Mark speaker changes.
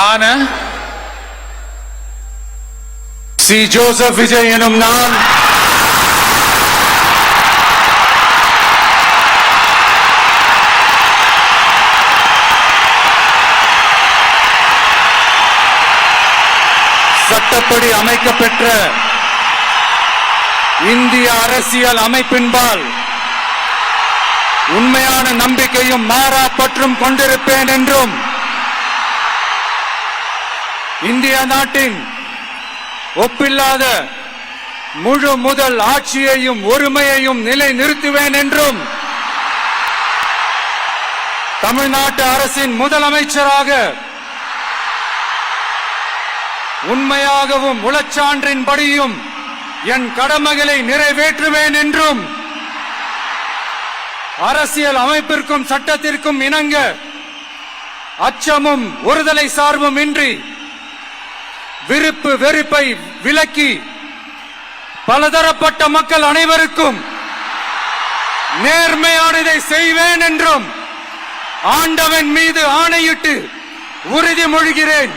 Speaker 1: நான் C. Joseph Vijay எனும் நான் சட்டப்படி அமைக்கப்பெற்ற இந்திய அரசியல் அமைப்பின்பால் உண்மையான நம்பிக்கையும் மாறா பற்றும் கொண்டிருப்பேன் என்றும் இந்திய நாட்டின் ஒப்பில்லாத முழு முதல் ஆட்சியையும் ஒருமையையும் நிலை நிறுத்துவேன் என்றும் தமிழ்நாட்டு அரசின் முதலமைச்சராக உண்மையாகவும் உளச்சான்றின்படியும் என் கடமைகளை நிறைவேற்றுவேன் என்றும் அரசியல் அமைப்பிற்கும் சட்டத்திற்கும் இணங்க அச்சமும் ஒருதலை சார்பும் இன்றி விருப்பு வெறுப்பை விலக்கி பலதரப்பட்ட மக்கள் அனைவருக்கும் நேர்மையானதை செய்வேன் என்றும் ஆண்டவன் மீது ஆணையிட்டு உறுதிமொழிகிறேன்.